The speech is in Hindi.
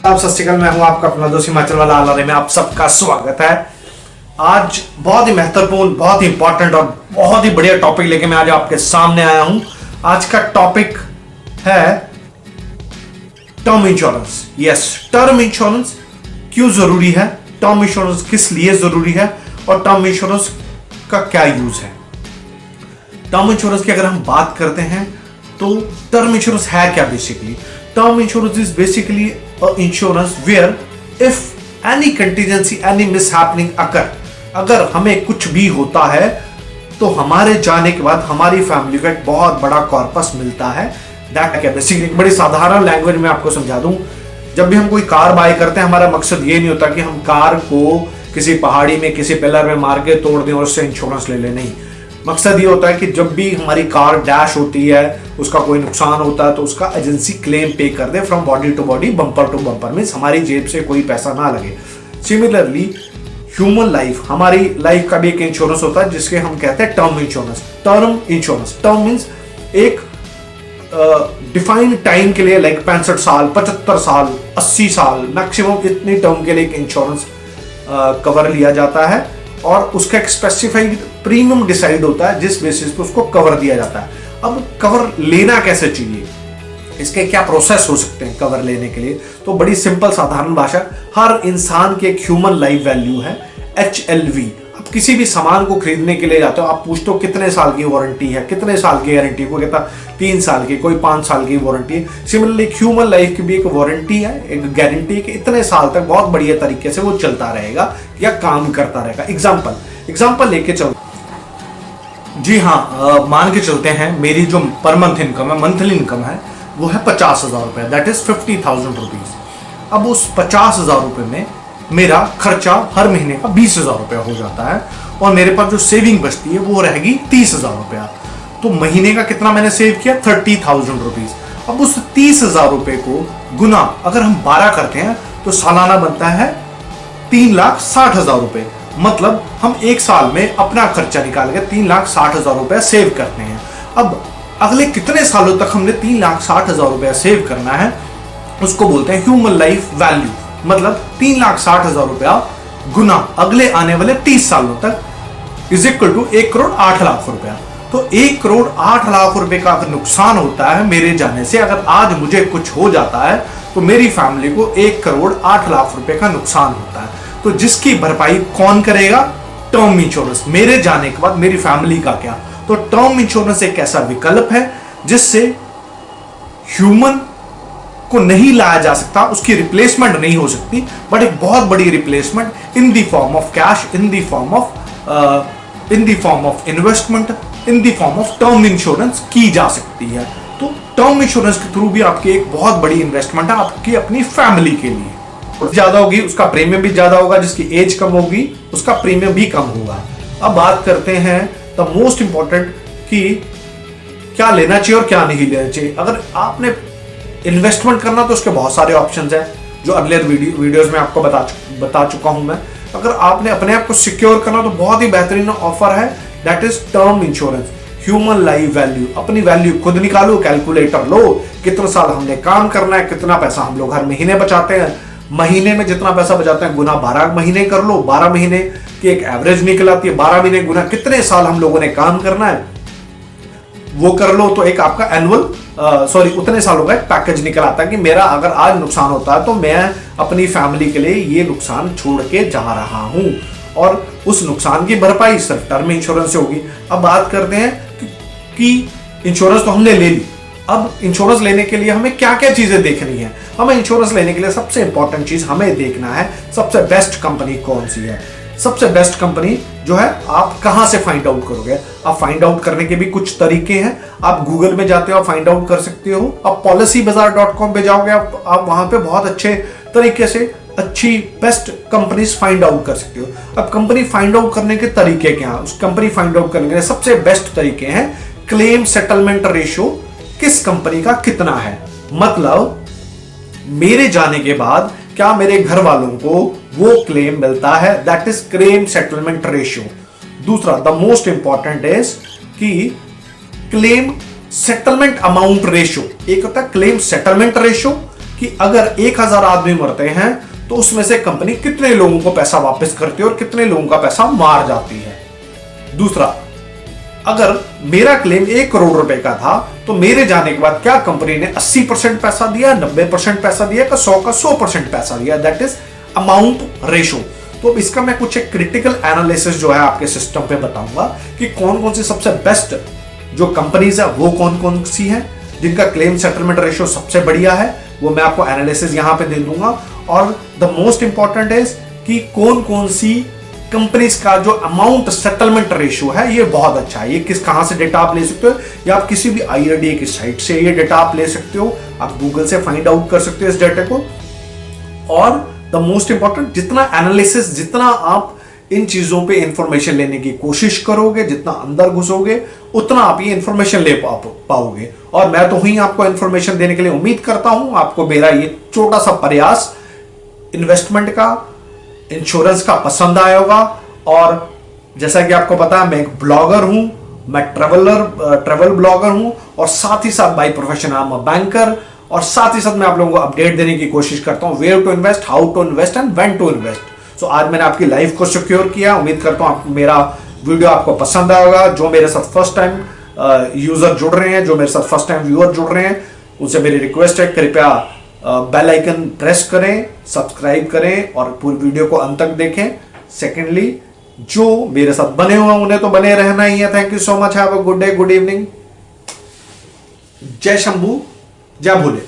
आप सत श्री अकाल, मैं हूं आपका अपना दोस्त हिमाचल वाला आलारे में आप सबका स्वागत है। आज बहुत ही महत्वपूर्ण, बहुत ही इंपॉर्टेंट और बहुत ही बढ़िया टॉपिक लेके मैं आज आपके सामने आया हूं। आज का टॉपिक है term insurance. Yes, term insurance क्यों जरूरी है, टर्म इंश्योरेंस किस लिए जरूरी है और टर्म इंश्योरेंस का क्या यूज है। टर्म इंश्योरेंस की अगर हम बात करते हैं तो टर्म इंश्योरेंस है क्या basically. Term insurance is basically a insurance where if any contingency, any mishappening occur, अगर हमें कुछ भी होता है तो हमारे जाने के बाद हमारी फैमिली को एक बहुत बड़ा कॉर्पस मिलता है। दैट क्या बेसिकली, एक बड़ी साधारण लैंग्वेज में आपको समझा दूं। जब भी हम कोई कार बाय करते हैं, हमारा मकसद ये नहीं होता कि हम कार को किसी पहाड़ी में किसी पिलर में मार के तोड़ दें और उससे इंश्योरेंस ले लें। नहीं, मकसद ये होता है कि जब भी हमारी कार डैश होती है, उसका कोई नुकसान होता है तो उसका एजेंसी क्लेम पे कर दे from body to body, bumper to bumper, means हमारी जेब से कोई पैसा ना लगे। सिमिलरली ह्यूमन लाइफ, हमारी लाइफ का भी एक इंश्योरेंस होता है जिसके हम कहते हैं term insurance. Term insurance, term means एक डिफाइंड टाइम के लिए, लाइक 65 साल, 75 साल, 80 साल मैक्सिमम, इतनी टर्म के लिए एक इंश्योरेंस कवर लिया जाता है और उसका एक स्पेसिफाइड प्रीमियम डिसाइड होता है जिस बेसिस पे उसको कवर दिया जाता है। अब कवर लेना कैसे चाहिए, इसके क्या प्रोसेस हो सकते हैं कवर लेने के लिए, तो बड़ी सिंपल साधारण भाषा, हर इंसान की एक ह्यूमन लाइफ वैल्यू है HLV। अब किसी भी सामान को खरीदने के लिए जाते हो, आप पूछते हो कितने साल की वारंटी है, कितने साल की गारंटी, को कहता 3 साल की, कोई 5 साल की वारंटी है। सिमिलरली ह्यूमन लाइफ की भी एक वारंटी है, एक गारंटी कि इतने साल तक बहुत बढ़िया तरीके से वो चलता रहेगा या काम करता रहेगा। एग्जाम्पल लेके चलो जी हाँ, मान के चलते हैं मेरी जो पर मंथ इनकम है, मंथली इनकम है, वो है 50,000 रुपये, दैट इज 50,000 रुपीज। अब उस 50,000 रुपये में मेरा खर्चा हर महीने का 20,000 रुपया हो जाता है और मेरे पास जो सेविंग बचती है वो रहेगी 30,000 रुपया। तो महीने का कितना मैंने सेव किया, 30,000 रुपीज। अब उस 30,000 रुपये को गुना अगर हम 12 करते हैं तो सालाना बनता है 3,60,000 रुपये। मतलब हम एक साल में अपना खर्चा निकाल के 3,60,000 रुपया सेव करते हैं। अब अगले कितने सालों तक हमने 3,60,000 रुपया सेव करना है, उसको बोलते हैं ह्यूमन लाइफ वैल्यू। मतलब 3,60,000 रुपया गुना अगले आने वाले 30 सालों तक इज इक्वल टू 1,08,00,000 रुपया। तो 1,08,00,000 रुपए का अगर नुकसान होता है मेरे जाने से, अगर आज मुझे कुछ हो जाता है तो मेरी फैमिली को 1,08,00,000 रुपए का नुकसान होता है। तो जिसकी भरपाई कौन करेगा, टर्म इंश्योरेंस। मेरे जाने के बाद मेरी फैमिली का क्या, तो टर्म इंश्योरेंस एक ऐसा विकल्प है जिससे ह्यूमन को नहीं लाया जा सकता, उसकी रिप्लेसमेंट नहीं हो सकती, बट एक बहुत बड़ी replacement in the form of cash, in the form of investment, in the form of term insurance की जा सकती है। तो टर्म इंश्योरेंस के थ्रू भी आपकी एक बहुत बड़ी इन्वेस्टमेंट है आपकी अपनी फैमिली के लिए। ज्यादा होगी उसका प्रीमियम भी ज्यादा होगा, जिसकी एज कम होगी उसका प्रीमियम भी कम होगा। अब बात करते हैं द मोस्ट इंपॉर्टेंट कि क्या लेना चाहिए और क्या नहीं लेना चाहिए। अगर आपने इन्वेस्टमेंट करना तो उसके बहुत सारे ऑप्शंस हैं जो अगले वीडियोस में आपको बता चुका हूं मैं। अगर आपने अपने आप को सिक्योर करना तो बहुत ही बेहतरीन ऑफर है, that is term insurance, human life value. अपनी वैल्यू खुद निकालो, कैलकुलेटर लो, कितना साल हमने काम करना है, कितना पैसा हम लोग हर महीने बचाते हैं, महीने में जितना पैसा बचाते हैं गुना 12 महीने कर लो, 12 महीने की एक एवरेज निकल आती है, 12 महीने गुना कितने साल हम लोगों ने काम करना है वो कर लो, तो एक आपका एनुअल उतने सालों का एक पैकेज निकल आता है कि मेरा अगर आज नुकसान होता है तो मैं अपनी फैमिली के लिए ये नुकसान छोड़ के जा रहा हूं और उस नुकसान की भरपाई सिर्फ टर्म इंश्योरेंस से होगी। अब बात करते हैं कि इंश्योरेंस तो हमने ले ली, अब इंश्योरेंस लेने के लिए हमें क्या क्या चीजें देखनी है। हमें इंश्योरेंस लेने के लिए सबसे इंपॉर्टेंट चीज हमें देखना है सबसे बेस्ट कंपनी कौन सी है। सबसे बेस्ट कंपनी जो है आप कहां से फाइंड आउट करोगे, आप फाइंड आउट करने के भी कुछ तरीके हैं। आप गूगल में जाते हो, फाइंड आउट कर सकते हो। आप policybazaar.com पे जाओगे, आप वहां पे बहुत अच्छे तरीके से अच्छी बेस्ट कंपनीज फाइंड आउट कर सकते हो। अब कंपनी फाइंड आउट करने के तरीके क्या है, उस कंपनी फाइंड आउट करने के सबसे बेस्ट तरीके हैं क्लेम सेटलमेंट रेशियो, किस कंपनी का कितना है। मतलब मेरे जाने के बाद क्या मेरे घर वालों को वो क्लेम मिलता है, that is claim settlement ratio. दूसरा द मोस्ट इंपॉर्टेंट इज कि क्लेम सेटलमेंट अमाउंट रेशियो। एक होता है क्लेम सेटलमेंट रेशियो, कि अगर 1000 आदमी मरते हैं तो उसमें से कंपनी कितने लोगों को पैसा वापस करती है और कितने लोगों का पैसा मार जाती है। दूसरा, अगर मेरा क्लेम 1 करोड़ रुपए का था तो मेरे जाने के बाद क्या कंपनी ने 80% पैसा दिया, 90% पैसा दिया, का 100 का 100% पैसा दिया, दैट इज अमाउंट रेशो। तो अब इसका मैं कुछ एक क्रिटिकल एनालिसिस जो है आपके सिस्टम पे बताऊंगा कि कौन कौन सी सबसे बेस्ट जो कंपनीज है वो कौन कौन सी हैं जिनका क्लेम सेटलमेंट रेशियो सबसे बढ़िया है, वो मैं आपको एनालिसिस यहां पे दे दूंगा। और द मोस्ट इंपॉर्टेंट इज कि कौन कौन सी कंपनीज का जो अमाउंट सेटलमेंट रेशियो है ये बहुत अच्छा है। ये कहां से डेटा आप ले सकते हो, या आप किसी भी IRDA की साइट से ये डेटा आप ले सकते हो, आप गूगल से फाइंड आउट कर सकते हो इस डेटा को। और द मोस्ट इंपॉर्टेंट, जितना एनालिसिस, जितना आप इन चीजों पे इंफॉर्मेशन लेने की कोशिश करोगे, जितना अंदर घुसोगे, उतना आप ये इंफॉर्मेशन ले पाओगे। और मैं तो ही आपको इंफॉर्मेशन देने के लिए उम्मीद करता हूं आपको मेरा ये छोटा सा प्रयास इन्वेस्टमेंट का, इंश्योरेंस का पसंद आया होगा। और जैसा कि आपको पता है मैं एक ब्लॉगर हूं, मैं ट्रेवल ब्लॉगर हूं, और साथ ही साथ by profession I am a banker. और साथ ही साथ मैं आप लोगों को अपडेट देने की कोशिश करता हूं, where to invest, how to invest and when to invest. So आज मैंने आपकी लाइफ को सिक्योर किया। उम्मीद करता हूं मेरा वीडियो आपको पसंद आएगा। जो मेरे साथ फर्स्ट टाइम यूजर जुड़ रहे हैं, जो मेरे साथ फर्स्ट टाइम व्यूअर जुड़ रहे हैं, उनसे मेरी रिक्वेस्ट है कृपया बेल आइकन प्रेस करें, सब्सक्राइब करें और पूरी वीडियो को अंत तक देखें। सेकेंडली, जो मेरे साथ बने हुए हैं उन्हें तो बने रहना ही है। Thank you so much, have a good day, good evening. जय शंभू, जय भोले।